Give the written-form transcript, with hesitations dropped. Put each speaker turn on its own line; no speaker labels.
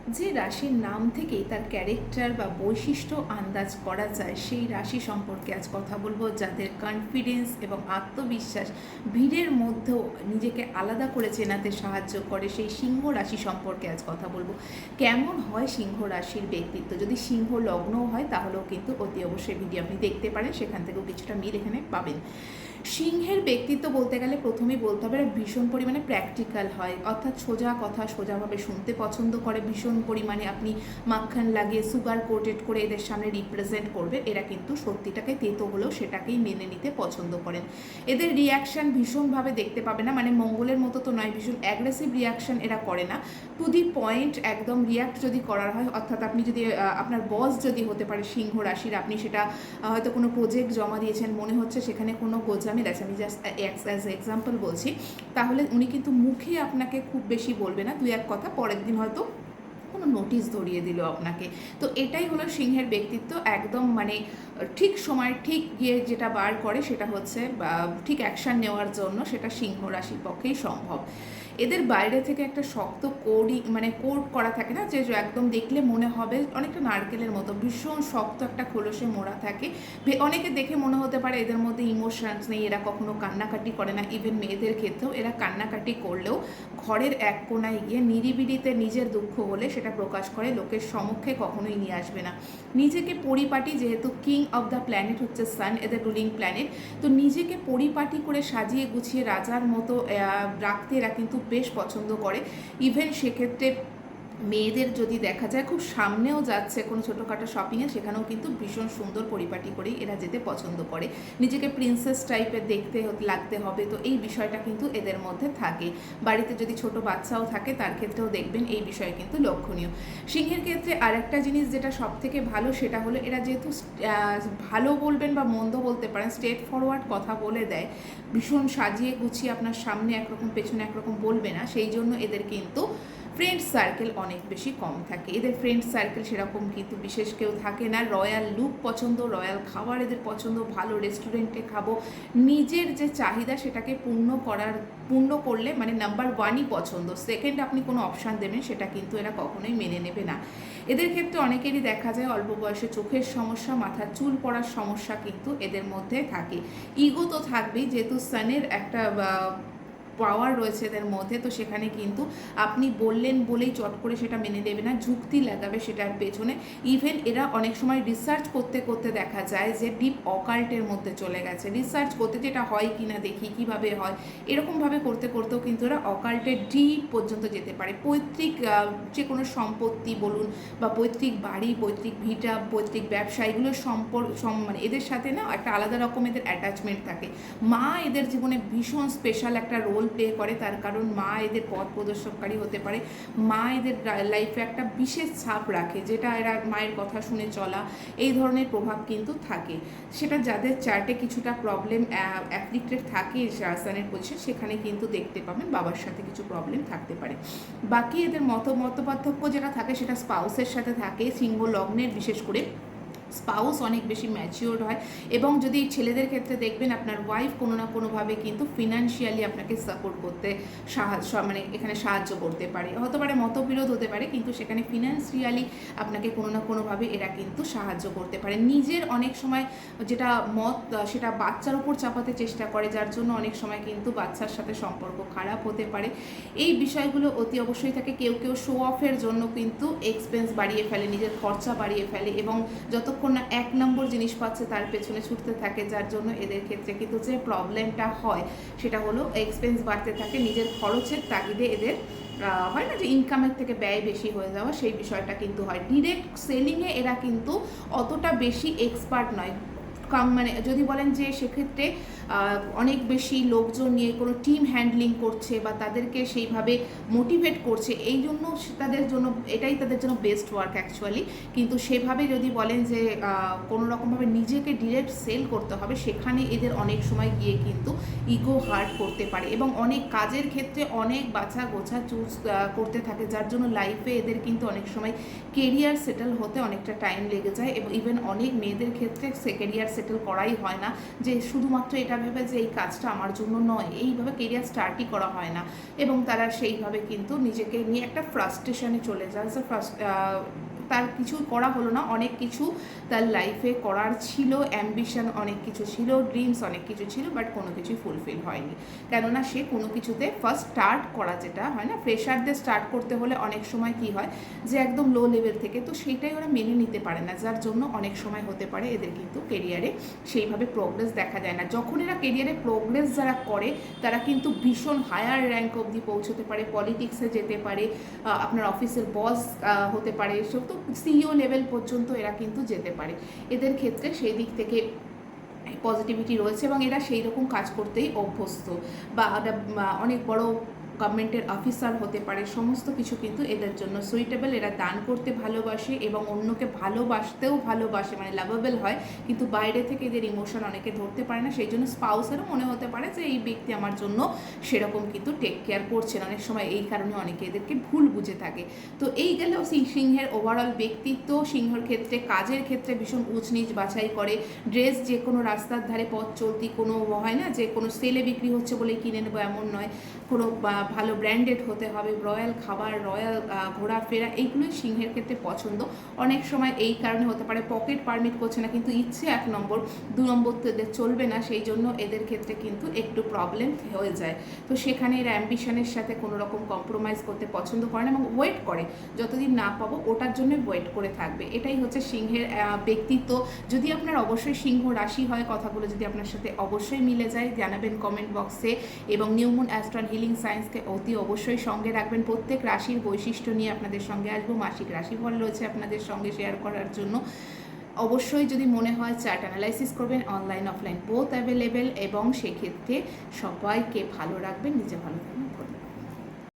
যে রাশির নাম থেকেই তার ক্যারেক্টার বা বৈশিষ্ট্য আন্দাজ করা যায়, সেই রাশি সম্পর্কে আজ কথা বলবো, যাদের কনফিডেন্স এবং আত্মবিশ্বাস ভিড়ের মধ্যেও নিজেকে আলাদা করে চেনাতে সাহায্য করে। সেই সিংহ রাশি সম্পর্কে আজ কথা বলবো। কেমন হয় সিংহ রাশির ব্যক্তিত্ব? যদি সিংহ লগ্নও হয় তাহলেও কিন্তু অতি অবশ্যই ভিডিও আপনি দেখতে পারেন, সেখান থেকেও কিছুটা মিল এখানে পাবেন। সিংহের ব্যক্তিত্ব বলতে গেলে প্রথমেই বলতে হবে এরা ভীষণ পরিমাণে প্র্যাকটিক্যাল হয়, অর্থাৎ সোজা কথা সোজাভাবে শুনতে পছন্দ করে। ভীষণ পরিমাণে আপনি মাখন লাগিয়ে সুগার কোটেড করে এদের সামনে রিপ্রেজেন্ট করবে, এরা কিন্তু সত্যিটাকে তেতো হলেও সেটাকেই মেনে নিতে পছন্দ করেন। এদের রিয়াকশান ভীষণভাবে দেখতে পাবে না, মানে মঙ্গলের মতো তো নয়, ভীষণ অ্যাগ্রেসিভ রিয়াকশান এরা করে না। টু দি পয়েন্ট একদম রিয়াক্ট যদি করার হয়, অর্থাৎ আপনি যদি আপনার বস যদি হতে পারে সিংহ রাশির, আপনি সেটা হয়তো কোনো প্রজেক্ট জমা দিয়েছেন, মনে হচ্ছে সেখানে কোনো গোজামিল আছে, আমি জাস্ট অ্যাজ এক্সাম্পল বলছি, তাহলে উনি কিন্তু মুখে আপনাকে খুব বেশি বলবে না, দুই এক কথা, পরের দিন হয়তো কোনো নোটিশ ধরিয়ে দিল আপনাকে। তো এটাই হলো সিংহের ব্যক্তিত্ব, একদম মানে ঠিক সময় ঠিক গিয়ে যেটা বার করে সেটা হচ্ছে ঠিক অ্যাকশান নেওয়ার জন্য, সেটা সিংহ রাশির পক্ষেই সম্ভব। এদের বাইরে থেকে একটা শক্ত কোট করা থাকে না, যে একদম দেখলে মনে হবে অনেকটা নারকেলের মতো, ভীষণ শক্ত একটা খোলসে মোড়া থাকে। অনেকে দেখে মনে হতে পারে এদের মধ্যে ইমোশনস নেই, এরা কখনো কান্নাকাটি করে না। ইভেন মেয়েদের ক্ষেত্রেও এরা কান্নাকাটি করলেও ঘরের এক কোনায় গিয়ে নিরিবিলিতে নিজের দুঃখ হলে সেটা প্রকাশ করে, লোকের সম্মুখে কখনোই নিয়ে আসবে না। নিজেকে পরিপাটি, যেহেতু কিং অফ দ্য প্ল্যানেট হচ্ছে সান, এদের রুলিং প্ল্যানেট, তো নিজেকে পরিপাটি করে সাজিয়ে গুছিয়ে রাজার মতো রাখতে এরা কিন্তু বেশ পছন্দ করে। ইভেন সেক্ষেত্রে মেয়েদের যদি দেখা যায় খুব সামনেও যাচ্ছে কোনো ছোটোখাটো শপিংয়ে, সেখানেও কিন্তু ভীষণ সুন্দর পরিপাটি করেই এরা যেতে পছন্দ করে। নিজেকে প্রিন্সেস টাইপের লাগতে হবে, তো এই বিষয়টা কিন্তু এদের মধ্যে থাকে। বাড়িতে যদি ছোট বাচ্চাও থাকে তার ক্ষেত্রেও দেখবেন এই বিষয় কিন্তু লক্ষণীয়। সিংহের ক্ষেত্রে আরেকটা জিনিস যেটা সব থেকে ভালো, সেটা হলো এরা যেহেতু ভালো বলবেন বা মন্দ বলতে পারেন, স্ট্রেট ফরওয়ার্ড কথা বলে দেয়, ভীষণ সাজিয়ে গুছিয়ে আপনার সামনে একরকম পেছনে একরকম বলবে না, সেই জন্য এদের কিন্তু ফ্রেন্ড সার্কেল অনেক বেশি কম থাকে। এদের ফ্রেন্ড সার্কেল সেরকম কিন্তু বিশেষ কেউ থাকে না। রয়্যাল লুক পছন্দ, রয়্যাল খাবার এদের পছন্দ, ভালো রেস্টুরেন্টে খাবো, নিজের যে চাহিদা সেটাকে পূর্ণ করলে মানে নাম্বার ওয়ানই পছন্দ, সেকেন্ড আপনি কোনো অপশান দেবেন সেটা কিন্তু এরা কখনোই মেনে নেবে না। এদের ক্ষেত্রে অনেকেরই দেখা যায় অল্প বয়সে চোখের সমস্যা, মাথার চুল পড়ার সমস্যা কিন্তু এদের মধ্যে থাকে। ইগো তো থাকবেই, যেহেতু সানের একটা পাওয়ার রয়েছে এদের মধ্যে, তো সেখানে কিন্তু আপনি বললেন বলেই চট করে সেটা মেনে নেবে না, যুক্তি লাগাবে সেটার পেছনে। ইভেন এরা অনেক সময় রিসার্চ করতে করতে দেখা যায় যে ডিপ অকাল্টের মধ্যে চলে গেছে, রিসার্চ করতে যেটা হয় কিনা দেখি কিভাবে হয়, এরকমভাবে করতে করতেও কিন্তু এরা অকাল্টের ডিপ পর্যন্ত যেতে পারে। পৈতৃক যে কোনো সম্পত্তি বলুন বা পৈতৃক বাড়ি, পৈতৃক ভিটা, পৈতৃক ব্যবসা, এগুলোর মানে এদের সাথে না একটা আলাদা রকম এদের অ্যাটাচমেন্ট থাকে। মা এদের জীবনে ভীষণ স্পেশাল একটা রোল প্লে করে, তার কারণ মা এদের পথ প্রদর্শককারী হতে পারে। মা এদের লাইফে একটা বিশেষ ছাপ রাখে, যেটা এরা মায়ের কথা শুনে চলা, এই ধরনের প্রভাব কিন্তু থাকে। সেটা যাদের চার্টে কিছুটা প্রবলেম অ্যাফ্লিক্টেড থাকে সানের পজিশন, সেখানে কিন্তু দেখতে পাবেন বাবার সাথে কিছু প্রবলেম থাকতে পারে। বাকি এদের মতপার্থক্য যেটা থাকে সেটা স্পাউসের সাথে থাকে, সিংহ লগ্নের বিশেষ করে স্পাউস অনেক বেশি ম্যাচিওর হয়। এবং যদি ছেলেদের ক্ষেত্রে দেখবেন আপনার ওয়াইফ কোনো না কোনোভাবে কিন্তু ফিনান্সিয়ালি আপনাকে সাপোর্ট করতে মানে এখানে সাহায্য করতে পারে, হতে পারে মতবিরোধ হতে পারে, কিন্তু সেখানে ফিনান্সিয়ালি আপনাকে কোনো না কোনোভাবে এরা কিন্তু সাহায্য করতে পারে। নিজের অনেক সময় যেটা মত সেটা বাচ্চার উপর চাপাতে চেষ্টা করে, যার জন্য অনেক সময় কিন্তু বাচ্চার সাথে সম্পর্ক খারাপ হতে পারে। এই বিষয়গুলো অতি অবশ্যই থাকে। কেউ কেউ শো অফের জন্য কিন্তু এক্সপেন্স বাড়িয়ে ফেলে, নিজের খরচা বাড়িয়ে ফেলে, এবং যতক্ষণ না এক নম্বর জিনিস পাচ্ছে তার পেছনে ছুটতে থাকে, যার জন্য এদের ক্ষেত্রে কিন্তু যে প্রবলেমটা হয় সেটা হলো এক্সপেন্স বাড়তে থাকে, নিজের খরচের তাগিদে এদের হয় না যে ইনকামের থেকে ব্যয় বেশি হয়ে যাওয়া, সেই বিষয়টা কিন্তু হয়। ডিরেক্ট সেলিংয়ে এরা কিন্তু অতটা বেশি এক্সপার্ট নয়, মানে যদি বলেন যে সেক্ষেত্রে অনেক বেশি লোকজন নিয়ে কোনো টিম হ্যান্ডলিং করছে বা তাদেরকে সেইভাবে মোটিভেট করছে, এই জন্য এটাই তাদের জন্য বেস্ট ওয়ার্ক অ্যাকচুয়ালি। কিন্তু সেভাবে যদি বলেন যে কোনো রকমভাবে নিজেকে ডিরেক্ট সেল করতে হবে, সেখানে এদের অনেক সময় গিয়ে কিন্তু ইগো হার্ট করতে পারে, এবং অনেক কাজের ক্ষেত্রে অনেক বাছা গোছা চুজ করতে থাকে, যার জন্য লাইফে এদের কিন্তু অনেক সময় কেরিয়ার সেটেল হতে অনেকটা টাইম লেগে যায়। এবং ইভেন অনেক মেয়েদের ক্ষেত্রে কেরিয়ার সেটেল করাই হয় না, যে শুধুমাত্র এটা এটা ভেবে যে এই কাজটা আমার জন্য নয়, এইভাবে কেরিয়ার স্টার্টই করা হয় না, এবং তারা সেইভাবে কিন্তু নিজেকে নিয়ে একটা ফ্রাস্ট্রেশনে চলে যায়। তার কিছু করা হলো না, অনেক কিছু তার লাইফে করার ছিল, অ্যাম্বিশন অনেক কিছু ছিল, ড্রিমস অনেক কিছু ছিল, বাট কোনো কিছুই ফুলফিল হয়নি। কেননা সে কোনো কিছুতে ফার্স্ট স্টার্ট করা, যেটা হয় না ফ্রেশারদের স্টার্ট করতে হলে অনেক সময় কি হয় যে একদম লো লেভেল থেকে, তো সেইটাই ওরা মেনে নিতে পারে না, যার জন্য অনেক সময় হতে পারে এদের কিন্তু কেরিয়ারে সেইভাবে প্রোগ্রেস দেখা যায় না। যখন এরা কেরিয়ারে প্রোগ্রেস যারা করে তারা কিন্তু ভীষণ হায়ার র্যাঙ্ক অবধি পৌঁছতে পারে, পলিটিক্সে যেতে পারে, আপনার অফিসের বস হতে পারে, সব তো সিইও লেভেল পর্যন্ত এরা কিন্তু যেতে পারে। এদের ক্ষেত্রে সেই দিক থেকে পজিটিভিটি রয়েছে এবং এরা সেই রকম কাজ করতেই অভ্যস্ত, বা অনেক বড় গভর্নমেন্টের অফিসার হতে পারে, সমস্ত কিছু কিন্তু এদের জন্য সুইটেবল। এরা দান করতে ভালোবাসে এবং অন্যকে ভালোবাসতেও ভালোবাসে, মানে লাভেবল হয়, কিন্তু বাইরে থেকে এদের ইমোশন অনেকে ধরতে পারে না, সেই জন্য স্পাউসেরও মনে হতে পারে যে এই ব্যক্তি আমার জন্য সেরকম কিন্তু টেক কেয়ার করছেন, অনেক সময় এই কারণে অনেকে এদেরকে ভুল বুঝে থাকে। তো এই গেল সিংহের ওভারঅল ব্যক্তিত্ব। সিংহের ক্ষেত্রে কাজের ক্ষেত্রে ভীষণ উঁচ নিচ বাছাই করে, ড্রেস যে কোনো রাস্তার ধারে পথ চলতি, কোনো হয় না যে কোনো সেলে বিক্রি হচ্ছে বলে কিনে নেবো এমন নয়, কোনো ভালো ব্র্যান্ডেড হতে হবে, রয়্যাল খাবার, রয়্যাল ঘোরাফেরা, এইগুলোই সিংহের ক্ষেত্রে পছন্দ। অনেক সময় এই কারণে হতে পারে পকেট পারমিট করছে না, কিন্তু ইচ্ছে 1 নম্বর, 2 নম্বর তো এদের চলবে না, সেই জন্য এদের ক্ষেত্রে কিন্তু একটু প্রবলেম হয়ে যায়। তো সেখানে এরা অ্যাম্বিশনের সাথে কোনো রকম কম্প্রোমাইজ করতে পছন্দ করে না এবং ওয়েট করে, যতদিন না পাবো ওটার জন্য ওয়েট করে থাকবে। এটাই হচ্ছে সিংহের ব্যক্তিত্ব। যদি আপনার অবশ্যই সিংহ রাশি হয়, কথাগুলো যদি আপনার সাথে অবশ্যই মিলে যায় জানাবেন কমেন্ট বক্সে, এবং new moon astro and healing সায়েন্সকে অতি অবশ্যই সঙ্গে রাখবেন। প্রত্যেক রাশির বৈশিষ্ট্য নিয়ে আপনাদের সঙ্গে আসবো, মাসিক রাশিফল রয়েছে আপনাদের সঙ্গে শেয়ার করার জন্য। অবশ্যই যদি মনে হয় চার্ট অ্যানালাইসিস করবেন, অনলাইন অফলাইন বোথ অ্যাভেলেবেল, এবং সেক্ষেত্রে সবাইকে ভালো রাখবেন, নিজে ভালো থাকবেন।